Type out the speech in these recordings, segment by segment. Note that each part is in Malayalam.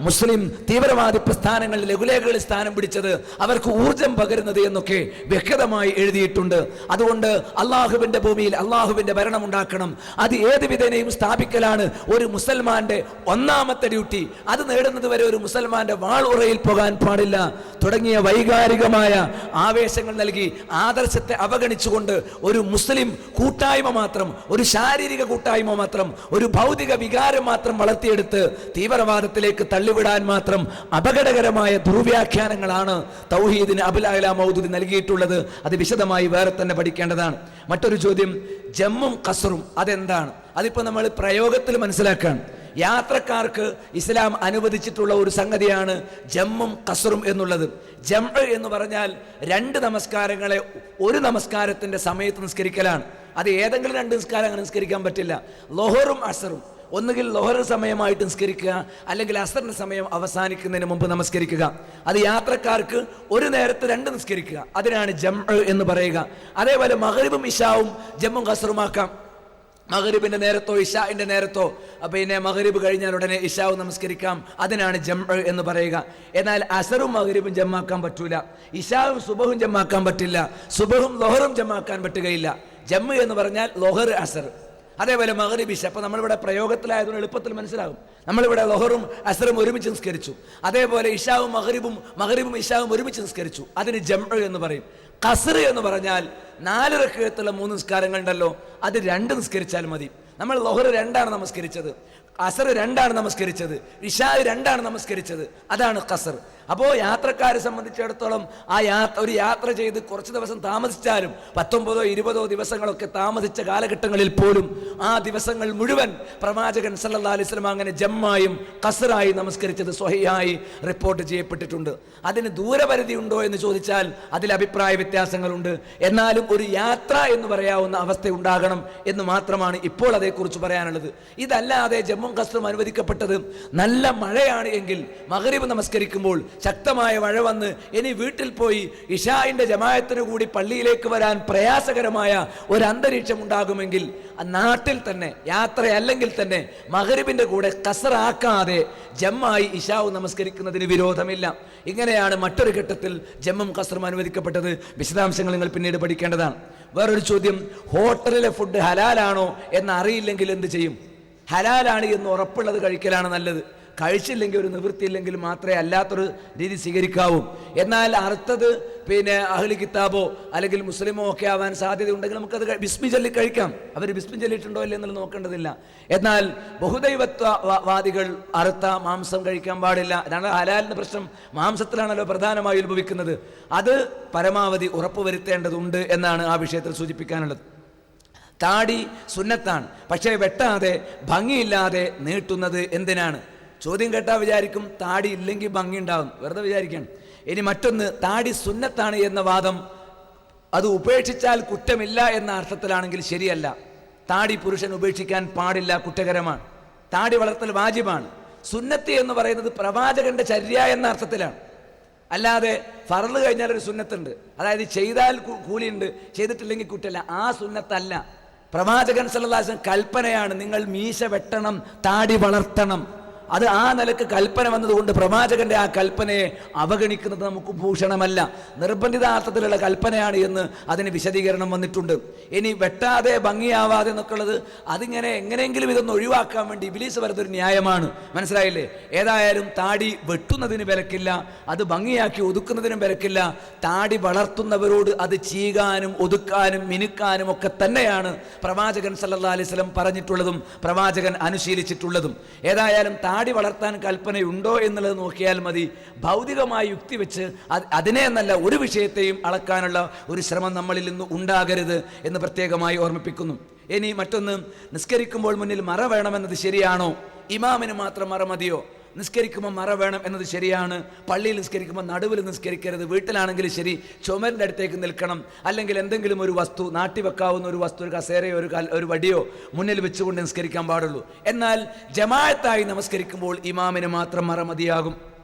മുസ്ലിം തീവ്രവാദി പ്രസ്ഥാനങ്ങളിൽ ലഘുലേഖകളിൽ സ്ഥാനം പിടിച്ചത്, അവർക്ക് ഊർജം പകരുന്നത് എന്നൊക്കെ വ്യക്തമായി എഴുതിയിട്ടുണ്ട്. അതുകൊണ്ട് അള്ളാഹുവിന്റെ ഭൂമിയിൽ അള്ളാഹുവിന്റെ ഭരണം ഉണ്ടാക്കണം, അത് ഏത് വിധേനയും സ്ഥാപിക്കലാണ് ഒരു മുസൽമാന്റെ ഒന്നാമത്തെ ഡ്യൂട്ടി. അത് നേടുന്നത് വരെ ഒരു മുസൽമാന്റെ വാളുറയിൽ പോകാൻ പാടില്ല തുടങ്ങിയ വൈകാരികമായ ആവേശങ്ങൾ നൽകി ആദർശത്തെ അവഗണിച്ചുകൊണ്ട് ഒരു മുസ്ലിം കൂട്ടായ്മ മാത്രം, ഒരു ശാരീരിക കൂട്ടായ്മ മാത്രം, ഒരു ഭൗതിക വികാരം മാത്രം വളർത്തിയെടുത്ത് തീവ്രവാദത്തിലേക്ക് തള്ളിവിടാൻ മാത്രം അപകടകരമായ ദുർവ്യാഖ്യാനങ്ങളാണ് തൗഹീദിന് അബുൽ അഅ്ല മൗദൂദി നൽകിയിട്ടുള്ളത്. അത് വിശദമായി വേറെ തന്നെ പഠിക്കേണ്ടതാണ്. മറ്റൊരു ചോദ്യം, ജമ്മും ഖസ്റും അതെന്താണ്? അതിപ്പോൾ നമ്മൾ പ്രയോഗത്തിൽ മനസ്സിലാക്കാൻ, യാത്രക്കാർക്ക് ഇസ്ലാം അനുവദിച്ചിട്ടുള്ള ഒരു സംഗതിയാണ് ജമ്മും ഖസ്റും എന്നുള്ളത്. ജംഅ് എന്ന് പറഞ്ഞാൽ രണ്ട് നമസ്കാരങ്ങളെ ഒരു നമസ്കാരത്തിന്റെ സമയത്ത് നിസ്കരിക്കലാണ്. അത് ഏതെങ്കിലും രണ്ട് നിസ്കാരം നിസ്കരിക്കാൻ പറ്റില്ല. ലൊഹറും അസറും ഒന്നുകിൽ ലൊഹർ സമയമായിട്ട് നിസ്കരിക്കുക, അല്ലെങ്കിൽ അസറിന്റെ സമയം അവസാനിക്കുന്നതിന് മുമ്പ് നമസ്കരിക്കുക. അത് യാത്രക്കാർക്ക് ഒരു നേരത്തെ രണ്ട് നിസ്കരിക്കുക, അതിനാണ് ജംഅ് എന്ന് പറയുക. അതേപോലെ മഗ്രിബും ഇശാവും ജമ്മും ഖസ്റുമാക്കാം. മഗ്രിബിന്റെ നേരത്തോ ഇശാഇന്റെ നേരത്തോ, പിന്നെ മഗ്രിബ് കഴിഞ്ഞാൽ ഉടനെ ഇശാവ് നമസ്കരിക്കാം, അതിനാണ് ജംഅ് എന്ന് പറയുക. എന്നാൽ അസറും മഗ്രിബും ജമ്മാക്കാൻ പറ്റൂല, ഇശാവും സുബഹും ജമ്മാക്കാൻ പറ്റില്ല, സുബഹും ലൊഹറും ജമ്മാക്കാൻ പറ്റുകയില്ല. ജമ്മ് എന്ന് പറഞ്ഞാൽ ലൊഹർ അസർ, അതേപോലെ മഗ്രിബ് ഇശ. അപ്പോൾ നമ്മളിവിടെ പ്രയോഗത്തിലായതുകൊണ്ട് എളുപ്പത്തിൽ മനസ്സിലാകും. നമ്മളിവിടെ ലൊഹറും അസറും ഒരുമിച്ച് നിസ്കരിച്ചു, അതേപോലെ ഇശാവും മഗ്രിബും ഇശാവും ഒരുമിച്ച് നിസ്കരിച്ചു, അതിന് ജംഅ് എന്ന് പറയും. ഖസ്ർ എന്ന് പറഞ്ഞാൽ 4 റക്അത്തുള്ള 3 നിസ്കാരങ്ങൾ ഉണ്ടല്ലോ, അത് 2 നിസ്കരിച്ചാൽ മതി. നമ്മൾ ലൊഹർ 2 നമസ്കരിച്ചത്, അസർ 2 നമസ്കരിച്ചത്, ഇശാ 2 നമസ്കരിച്ചത്, അതാണ് ഖസ്ർ. അപ്പോൾ യാത്രക്കാരെ സംബന്ധിച്ചിടത്തോളം ഒരു യാത്ര ചെയ്ത് കുറച്ച് ദിവസം താമസിച്ചാലും 19 20 ദിവസങ്ങളൊക്കെ താമസിച്ച കാലഘട്ടങ്ങളിൽ പോലും ആ ദിവസങ്ങൾ മുഴുവൻ പ്രവാചകൻ സല്ലല്ലാഹു അലൈഹി വസല്ലം അങ്ങനെ ജമ്മായും ഖസ്റായി നമസ്കരിച്ചത് സ്വഹീഹായി റിപ്പോർട്ട് ചെയ്യപ്പെട്ടിട്ടുണ്ട്. അതിന് ദൂരപരിധി ഉണ്ടോ എന്ന് ചോദിച്ചാൽ അതിൽ അഭിപ്രായ വ്യത്യാസങ്ങളുണ്ട്. എന്നാലും ഒരു യാത്ര എന്ന് പറയാവുന്ന അവസ്ഥ ഉണ്ടാകണം എന്ന് മാത്രമാണ് ഇപ്പോൾ അതേക്കുറിച്ച് പറയാനുള്ളത്. ഇതല്ലാതെ ജമ്മും ഖസ്റും അനുവദിക്കപ്പെട്ടത് നല്ല മഴയാണ് എങ്കിൽ മഗ്രിബ് നമസ്കരിക്കുമ്പോൾ ശക്തമായ മഴ വന്ന് ഇനി വീട്ടിൽ പോയി ഇശാഇന്റെ ജമാഅത്തിന് കൂടി പള്ളിയിലേക്ക് വരാൻ പ്രയാസകരമായ ഒരു അന്തരീക്ഷം ഉണ്ടാകുമെങ്കിൽ നാട്ടിൽ തന്നെ യാത്രയല്ലെങ്കിൽ തന്നെ മഗ്രിബിന്റെ കൂടെ ഖസ്റാക്കാതെ ജമ്മായി ഇശാവ് നമസ്കരിക്കുന്നതിന് വിരോധമില്ല. ഇങ്ങനെയാണ് മറ്റൊരു ഘട്ടത്തിൽ ജമ്മും ഖസ്റും അനുവദിക്കപ്പെട്ടത്. വിശദാംശങ്ങൾ നിങ്ങൾ പിന്നീട് പഠിക്കേണ്ടതാണ്. വേറൊരു ചോദ്യം, ഹോട്ടലിലെ ഫുഡ് ഹലാലാണോ എന്ന് അറിയില്ലെങ്കിൽ എന്ത് ചെയ്യും? ഹലാലാണ് എന്ന് ഉറപ്പുള്ളത് കഴിക്കലാണ് നല്ലത്. കഴിച്ചില്ലെങ്കിൽ ഒരു നിവൃത്തിയില്ലെങ്കിൽ മാത്രമേ അല്ലാത്തൊരു രീതി സ്വീകരിക്കാവൂ. എന്നാൽ അർത്ഥത് പിന്നെ അഹ്ലി കിതാബോ അല്ലെങ്കിൽ മുസ്ലിമോ ഒക്കെ ആവാൻ സാധ്യതയുണ്ടെങ്കിൽ നമുക്കത് ബിസ്മി ചൊല്ലി കഴിക്കാം. അവർ ബിസ്മി ചൊല്ലിയിട്ടുണ്ടോ ഇല്ല എന്നുള്ളത് നോക്കേണ്ടതില്ല. എന്നാൽ ബഹുദൈവത്വവാദികൾ അറുത്ത മാംസം കഴിക്കാൻ പാടില്ല. അതാണ് ഹലാലിന്റെ പ്രശ്നം, മാംസത്തിലാണല്ലോ പ്രധാനമായി ഉത്ഭവിക്കുന്നത്. അത് പരമാവധി ഉറപ്പുവരുത്തേണ്ടതുണ്ട് എന്നാണ് ആ വിഷയത്തിൽ സൂചിപ്പിക്കാനുള്ളത്. താടി സുന്നത്താണ്, പക്ഷേ വെട്ടാതെ ഭംഗിയില്ലാതെ നീട്ടുന്നത് എന്തിനാണ്? ചോദ്യം കേട്ടാൽ വിചാരിക്കും താടി ഇല്ലെങ്കിൽ ഭംഗി ഉണ്ടാവും, വെറുതെ വിചാരിക്കണം. ഇനി മറ്റൊന്ന്, താടി സുന്നത്താണ് എന്ന വാദം അത് ഉപേക്ഷിച്ചാൽ കുറ്റമില്ല എന്ന അർത്ഥത്തിലാണെങ്കിൽ ശരിയല്ല. താടി പുരുഷൻ ഉപേക്ഷിക്കാൻ പാടില്ല, കുറ്റകരമാണ്. താടി വളർത്തൽ വാജിബാണ്. സുന്നത്ത് എന്ന് പറയുന്നത് പ്രവാചകന്റെ ചര്യ എന്ന അർത്ഥത്തിലാണ്. അല്ലാതെ ഫർള് കഴിഞ്ഞാൽ ഒരു സുന്നത്തുണ്ട്, അതായത് ചെയ്താൽ കൂലിയുണ്ട്, ചെയ്തിട്ടില്ലെങ്കിൽ കുറ്റമില്ല, ആ സുന്നത്തല്ല. പ്രവാചകൻ സല്ലല്ലാഹു അലൈഹി വസല്ലം കൽപ്പനയാണ്, നിങ്ങൾ മീശ വെട്ടണം, താടി വളർത്തണം. അത് ആ നിലക്ക് കൽപ്പന വന്നതുകൊണ്ട് പ്രവാചകന്റെ ആ കൽപ്പനയെ അവഗണിക്കുന്നത് നമുക്ക് ഭൂഷണമല്ല, നിർബന്ധിതാർത്ഥത്തിലുള്ള കൽപ്പനയാണ് എന്ന് അതിന് വിശദീകരണം വന്നിട്ടുണ്ട്. ഇനി വെട്ടാതെ ഭംഗിയാവാതെ എന്നൊക്കെയുള്ളത് അതിങ്ങനെ എങ്ങനെയെങ്കിലും ഇതൊന്ന് ഒഴിവാക്കാൻ വേണ്ടി ഇബ്ലീസ് വരുന്നൊരു ന്യായമാണ്. മനസ്സിലായില്ലേ? ഏതായാലും താടി വെട്ടുന്നതിന് വിലക്കില്ല, അത് ഭംഗിയാക്കി ഒതുക്കുന്നതിനും വിലക്കില്ല. താടി വളർത്തുന്നവരോട് അത് ചീകാനും ഒതുക്കാനും മിനുക്കാനും ഒക്കെ തന്നെയാണ് പ്രവാചകൻ സല്ലല്ലാഹു അലൈഹി വസല്ലം പറഞ്ഞിട്ടുള്ളതും പ്രവാചകൻ അനുശീലിച്ചിട്ടുള്ളതും. ഏതായാലും താടി വളർത്താൻ കൽപ്പനയുണ്ടോ എന്നുള്ളത് നോക്കിയാൽ മതി. ഭൗതികമായ യുക്തി വെച്ച് അതിനെ എന്നല്ല ഒരു വിഷയത്തെയും അളക്കാനുള്ള ഒരു ശ്രമം നമ്മളിൽ നിന്ന് ഉണ്ടാകരുത് എന്ന് പ്രത്യേകമായി ഓർമ്മിപ്പിക്കുന്നു. ഇനി മറ്റൊന്ന്, നിസ്കരിക്കുമ്പോൾ മുന്നിൽ മറ വേണമെന്നത് ശരിയാണോ? ഇമാമിന് മാത്രം മറ മതിയോ? നിസ്കരിക്കുമ്പോൾ മറ വേണം എന്നത് ശരിയാണ്. പള്ളിയിൽ നിസ്കരിക്കുമ്പോൾ നടുവിൽ നിസ്കരിക്കരുത്. വീട്ടിലാണെങ്കിൽ ശരി, ചുമരിൻ്റെ അടുത്തേക്ക് നിൽക്കണം. അല്ലെങ്കിൽ എന്തെങ്കിലും ഒരു വസ്തു, നാട്ടി വെക്കാവുന്ന ഒരു വസ്തു, ഒരു കസേരയോ ഒരു വടിയോ മുന്നിൽ വെച്ചുകൊണ്ട് നിസ്കരിക്കാൻ പാടുള്ളൂ. എന്നാൽ ജമാഅത്തായി നമസ്കരിക്കുമ്പോൾ ഇമാമിന് മാത്രം മറ മതിയാകും.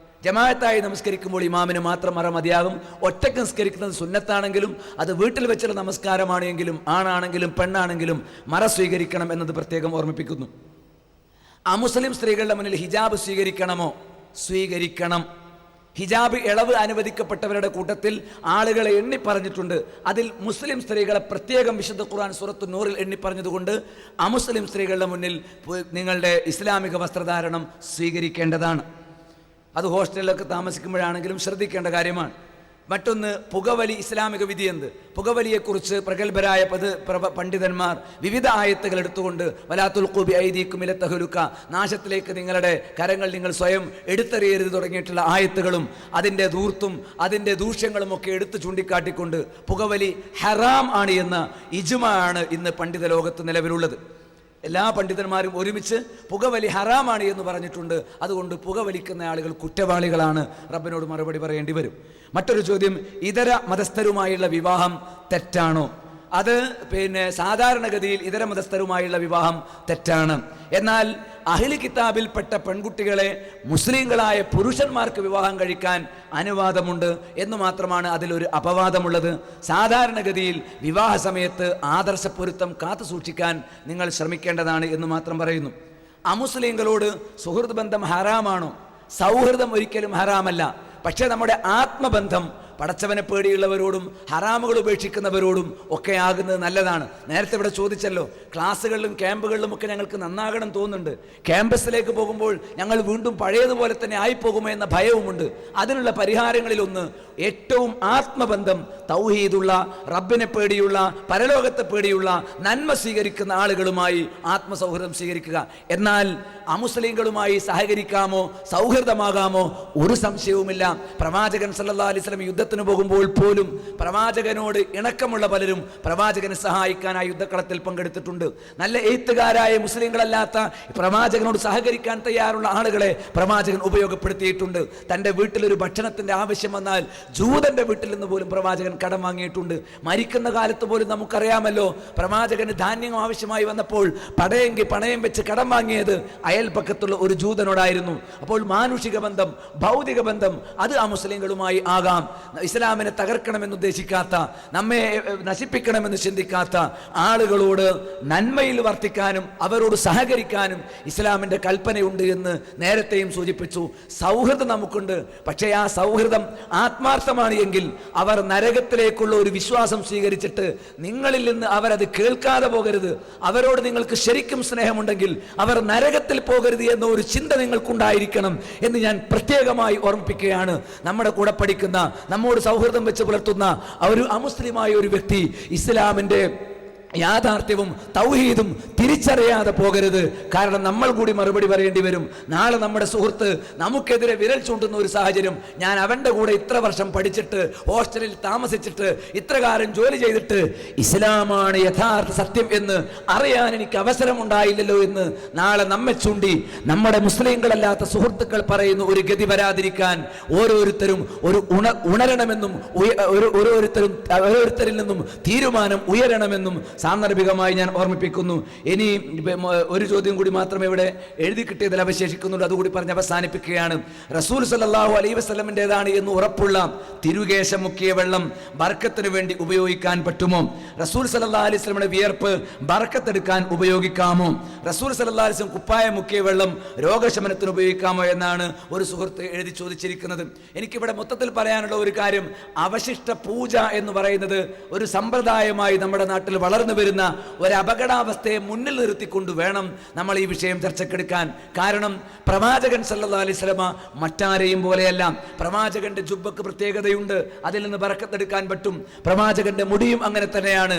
ജമാഅത്തായി നമസ്കരിക്കുമ്പോൾ ഇമാമിന് മാത്രം മറ മതിയാകും. ഒറ്റയ്ക്ക് നിസ്കരിക്കുന്നത് സുന്നത്താണെങ്കിലും അത് വീട്ടിൽ വെച്ചുള്ള നമസ്കാരമാണെങ്കിലും ആണാണെങ്കിലും പെണ്ണാണെങ്കിലും മറ സ്വീകരിക്കണം എന്നത് പ്രത്യേകം ഓർമ്മിപ്പിക്കുന്നു. അമുസ്ലിം സ്ത്രീകളുടെ മുന്നിൽ ഹിജാബ് സ്വീകരിക്കണമോ? സ്വീകരിക്കണം. ഹിജാബ് ഇളവ് അനുവദിക്കപ്പെട്ടവരുടെ കൂട്ടത്തിൽ ആളുകളെ എണ്ണി പറഞ്ഞിട്ടുണ്ട്. അതിൽ മുസ്ലിം സ്ത്രീകളെ പ്രത്യേകം വിശുദ്ധ ഖുർആൻ സൂറത്തു നൂറിൽ എണ്ണി പറഞ്ഞതുകൊണ്ട് അമുസ്ലിം സ്ത്രീകളുടെ മുന്നിൽ നിങ്ങളുടെ ഇസ്ലാമിക വസ്ത്രധാരണം സ്വീകരിക്കേണ്ടതാണ്. അത് ഹോസ്റ്റലിലൊക്കെ താമസിക്കുമ്പോഴാണെങ്കിലും ശ്രദ്ധിക്കേണ്ട കാര്യമാണ്. മറ്റൊന്ന്, പുകവലി ഇസ്ലാമിക വിധി എന്ത്? പുകവലിയെക്കുറിച്ച് പ്രഗത്ഭരായ പണ്ഡിതന്മാർ വിവിധ ആയത്തുകൾ എടുത്തുകൊണ്ട് വലാ തുൽഖൂ ബിഐദീകും ഇല തഹ്ലുക, നാശത്തിലേക്ക് നിങ്ങളുടെ കരങ്ങൾ നിങ്ങൾ സ്വയം എടുത്തെറിയരുത് തുടങ്ങിയിട്ടുള്ള ആയത്തുകളും അതിൻ്റെ ധൂർത്തും അതിൻ്റെ ദൂഷ്യങ്ങളും ഒക്കെ എടുത്ത് ചൂണ്ടിക്കാട്ടിക്കൊണ്ട് പുകവലി ഹറാം ആണ് എന്ന ഇജ്മാ ആണ് ഇന്ന് പണ്ഡിത ലോകത്ത് നിലവിലുള്ളത്. എല്ലാ പണ്ഡിതന്മാരും ഒരുമിച്ച് പുകവലി ഹറാമാണ് എന്ന് പറഞ്ഞിട്ടുണ്ട്. അതുകൊണ്ട് പുകവലിക്കുന്ന ആളുകൾ കുറ്റവാളികളാണ്, റബ്ബിനോട് മറുപടി പറയേണ്ടി വരും. മറ്റൊരു ചോദ്യം, ഇതര മതസ്ഥരുമായുള്ള വിവാഹം തെറ്റാണോ? അത് സാധാരണഗതിയിൽ ഇതര മതസ്ഥരുമായുള്ള വിവാഹം തെറ്റാണ്. എന്നാൽ അഹ്ലി കിതാബിൽപ്പെട്ട പെൺകുട്ടികളെ മുസ്ലിങ്ങളായ പുരുഷന്മാർക്ക് വിവാഹം കഴിക്കാൻ അനുവാദമുണ്ട് എന്ന് മാത്രമാണ് അതിലൊരു അപവാദമുള്ളത്. സാധാരണഗതിയിൽ വിവാഹ സമയത്ത് ആദർശപ്പൊരുത്തം കാത്തു സൂക്ഷിക്കാൻ നിങ്ങൾ ശ്രമിക്കേണ്ടതാണ് എന്ന് മാത്രം പറയുന്നു. അമുസ്ലിങ്ങളോട് സുഹൃത്ത് ബന്ധം ഹറാമാണോ? സൗഹൃദം ഒരിക്കലും ഹറാമല്ല. പക്ഷേ നമ്മുടെ ആത്മബന്ധം പടച്ചവനെ പേടിയുള്ളവരോടും ഹറാമുകൾ ഉപേക്ഷിക്കുന്നവരോടും ഒക്കെ ആകുന്നത് നല്ലതാണ്. നേരത്തെ ഇവിടെ ചോദിച്ചല്ലോ, ക്ലാസ്സുകളിലും ക്യാമ്പുകളിലും ഒക്കെ ഞങ്ങൾക്ക് നന്നാകണം തോന്നുന്നുണ്ട്. ക്യാമ്പസിലേക്ക് പോകുമ്പോൾ ഞങ്ങൾ വീണ്ടും പഴയതുപോലെ തന്നെ ആയിപ്പോകുമോ എന്ന ഭയവുമുണ്ട്. അതിനുള്ള പരിഹാരങ്ങളിലൊന്ന് ഏറ്റവും ആത്മബന്ധം, തൗഹീദുള്ള, റബ്ബിനെ പേടിയുള്ള, പരലോകത്തെ പേടിയുള്ള, നന്മ സ്വീകരിക്കുന്ന ആളുകളുമായി ആത്മസൗഹൃദം സ്വീകരിക്കുക. എന്നാൽ അമുസ്ലിങ്ങളുമായി സഹകരിക്കാമോ സൗഹൃദമാകാമോ ഒരു സംശയവുമില്ല. പ്രവാചകൻ സല്ലല്ലാഹു അലൈഹി വസല്ലം യുദ്ധത്തിന് പോകുമ്പോൾ പോലും പ്രവാചകനോട് ഇണക്കമുള്ള പലരും പ്രവാചകനെ സഹായിക്കാനായി യുദ്ധക്കളത്തിൽ പങ്കെടുത്തിട്ടുണ്ട്. നല്ല എഴുത്തുകാരായ മുസ്ലിങ്ങളല്ലാത്ത പ്രവാചകനോട് സഹകരിക്കാൻ തയ്യാറുള്ള ആളുകളെ പ്രവാചകൻ ഉപയോഗപ്പെടുത്തിയിട്ടുണ്ട്. തൻ്റെ വീട്ടിലൊരു ഭക്ഷണത്തിൻ്റെ ആവശ്യം വന്നാൽ ജൂതന്റെ വീട്ടിൽ നിന്ന് പോലും പ്രവാചകൻ കടം വാങ്ങിയിട്ടുണ്ട്. മരിക്കുന്ന കാലത്ത് പോലും നമുക്കറിയാമല്ലോ, പ്രവാചകന് ധാന്യം ആവശ്യമായി വന്നപ്പോൾ പണയം വെച്ച് കടം വാങ്ങിയത് അയൽപക്കത്തുള്ള ഒരു ജൂതനോടായിരുന്നു. അപ്പോൾ മാനുഷിക ബന്ധം, ഭൗതിക ബന്ധം അത് അമുസ്ലിങ്ങളുമായി ആകാം. ഇസ്ലാമിനെ തകർക്കണമെന്ന് ഉദ്ദേശിക്കാത്ത, നമ്മെ നശിപ്പിക്കണമെന്ന് ചിന്തിക്കാത്ത ആളുകളോട് നന്മയിൽ വർത്തിക്കാനും അവരോട് സഹകരിക്കാനും ഇസ്ലാമിൻ്റെ കൽപ്പനയുണ്ട് എന്ന് നേരത്തെയും സൂചിപ്പിച്ചു. സൗഹൃദം നമുക്കുണ്ട്. പക്ഷേ ആ സൗഹൃദം ആത്മാർത്ഥമാണ് എങ്കിൽ അവർ നരകത്തിലേക്കുള്ള ഒരു വിശ്വാസം സ്വീകരിച്ചിട്ട് നിങ്ങളിൽ നിന്ന് അവരത് കേൾക്കാതെ പോകരുത്. അവരോട് നിങ്ങൾക്ക് ശരിക്കും സ്നേഹമുണ്ടെങ്കിൽ അവർ നരകത്തിൽ പോകരുത് എന്ന ഒരു ചിന്ത നിങ്ങൾക്കുണ്ടായിരിക്കണം എന്ന് ഞാൻ പ്രത്യേകമായി ഓർമ്മിപ്പിക്കുകയാണ്. നമ്മുടെ കൂടെ പഠിക്കുന്ന, നമ്മോട് സൗഹൃദം വെച്ച് പുലർത്തുന്ന ഒരു അമുസ്ലിമായ ഒരു വ്യക്തി ഇസ്ലാമിൻ്റെ യാഥാർത്ഥ്യവും തൗഹീദും തിരിച്ചറിയാതെ പോകരുത്. കാരണം നമ്മൾ കൂടി മറുപടി പറയേണ്ടി വരും. നാളെ നമ്മുടെ സുഹൃത്ത് നമുക്കെതിരെ വിരൽ ചൂണ്ടുന്ന ഒരു സാഹചര്യം, ഞാൻ അവൻ്റെ കൂടെ ഇത്ര വർഷം പഠിച്ചിട്ട് ഹോസ്റ്റലിൽ താമസിച്ചിട്ട് ഇത്ര കാലം ജോലി ചെയ്തിട്ട് ഇസ്ലാമാണ് യഥാർത്ഥ സത്യം എന്ന് അറിയാൻ എനിക്ക് അവസരമുണ്ടായില്ലല്ലോ എന്ന് നാളെ നമ്മെ ചൂണ്ടി നമ്മുടെ മുസ്ലിങ്ങളല്ലാത്ത സുഹൃത്തുക്കൾ പറയുന്ന ഒരു ഗതി വരാതിരിക്കാൻ ഓരോരുത്തരും ഉണരണമെന്നും ഓരോരുത്തരിൽ നിന്നും തീരുമാനം ഉയരണമെന്നും സാന്ദർഭികമായി ഞാൻ ഓർമ്മിപ്പിക്കുന്നു. ഇനി ഒരു ചോദ്യം കൂടി മാത്രമേ ഇവിടെ എഴുതി കിട്ടിയതിൽ അവശേഷിക്കുന്നുള്ളൂ. അതുകൂടി പറഞ്ഞ് അവസാനിപ്പിക്കുകയാണ്. റസൂൽ സല്ലല്ലാഹു അലൈഹി വസല്ലമിൻ്റെതാണ് എന്ന് ഉറപ്പുള്ള തിരുകേശം മുക്കിയ വെള്ളം ബർക്കത്തിന് വേണ്ടി ഉപയോഗിക്കാൻ പറ്റുമോ? റസൂൽ സല്ലല്ലാഹു അലൈഹി വസല്ലമയുടെ വിയർപ്പ് ബർക്കത്തെടുക്കാൻ ഉപയോഗിക്കാമോ? റസൂൽ സല്ലല്ലാഹു അലൈഹി വസല്ലം കുപ്പായം മുക്കിയ വെള്ളം രോഗശമനത്തിന് ഉപയോഗിക്കാമോ എന്നാണ് ഒരു സുഹൃത്ത് എഴുതി ചോദിച്ചിരിക്കുന്നത്. എനിക്കിവിടെ മൊത്തത്തിൽ പറയാനുള്ള ഒരു കാര്യം, അവശിഷ്ട പൂജ എന്ന് പറയുന്നത് ഒരു സമ്പ്രദായമായി നമ്മുടെ നാട്ടിൽ വളർന്നു വരുന്ന ഒരു അപകടാവസ്ഥയെ മുന്നിൽ നിർത്തിക്കൊണ്ട് വേണം നമ്മൾ ഈ വിഷയം ചർച്ചക്കെടുക്കാൻ. കാരണം പ്രവാചകൻ സല്ലല്ലാഹു അലൈഹി വസല്ലമ മറ്റാരെയും പോലെയല്ല. പ്രവാചകന്റെ ജുബ്ബക്ക് പ്രത്യേകതയുണ്ട്, അതിൽ നിന്ന് ബറക്കത്തെടുക്കാൻ പറ്റും. പ്രവാചകന്റെ മുടിയും അങ്ങനെ തന്നെയാണ്.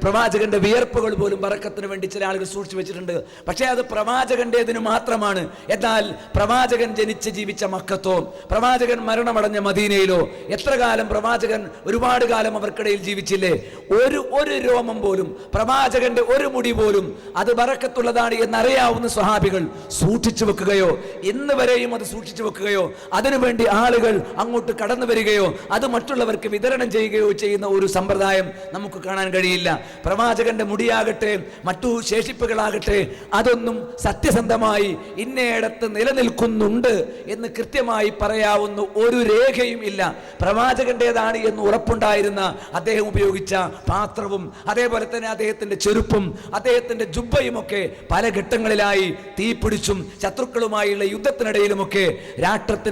പ്രവാചകന്റെ വിയർപ്പുകൾ പോലും ബറക്കത്തിന് വേണ്ടി ചില ആളുകൾ സൂക്ഷിച്ചു വെച്ചിട്ടുണ്ട്. പക്ഷേ അത് പ്രവാചകന്റേതിന് മാത്രമാണ്. എന്നാൽ പ്രവാചകൻ ജനിച്ച് ജീവിച്ച മക്കത്തോ പ്രവാചകൻ മരണമടഞ്ഞ മദീനയിലോ എത്ര കാലം പ്രവാചകൻ ഒരുപാട് കാലം അവർക്കിടയിൽ ജീവിച്ചില്ലേ? ഒരു രോമം പോലും, പ്രവാചകന്റെ ഒരു മുടി പോലും അത് ബറക്കത്തുള്ളതാണ് എന്നറിയാവുന്ന സ്വഹാബികൾ സൂക്ഷിച്ചു വെക്കുകയോ ഇന്ന് വരെയും അത് സൂക്ഷിച്ചു വെക്കുകയോ അതിനുവേണ്ടി ആളുകൾ അങ്ങോട്ട് കടന്നു വരികയോ അത് മറ്റുള്ളവർക്ക് വിതരണം ചെയ്യുകയോ ചെയ്യുന്ന ഒരു സമ്പ്രദായം നമുക്ക് കാണാൻ കഴിയില്ല. പ്രവാചകന്റെ മുടിയാകട്ടെ മറ്റു ശേഷിപ്പുകളാകട്ടെ അതൊന്നും സത്യസന്ധമായി ഇന്നയിടത്ത് നിലനിൽക്കുന്നുണ്ട് എന്ന് കൃത്യമായി പറയാവുന്ന ഒരു രേഖയും ഇല്ല. പ്രവാചകന്റേതാണ് എന്ന് ഉറപ്പുണ്ടായിരുന്ന അദ്ദേഹം ഉപയോഗിച്ച പാത്രവും അതേപോലെ തന്നെ തന്നെ അദ്ദേഹത്തിന്റെ ചെരുപ്പും അദ്ദേഹത്തിന്റെ ജുബ്ബയും ഒക്കെ പല ഘട്ടങ്ങളിലായി തീപിടിച്ചും ശത്രുക്കളുമായുള്ള യുദ്ധത്തിനിടയിലുമൊക്കെ രാഷ്ട്രത്തിന്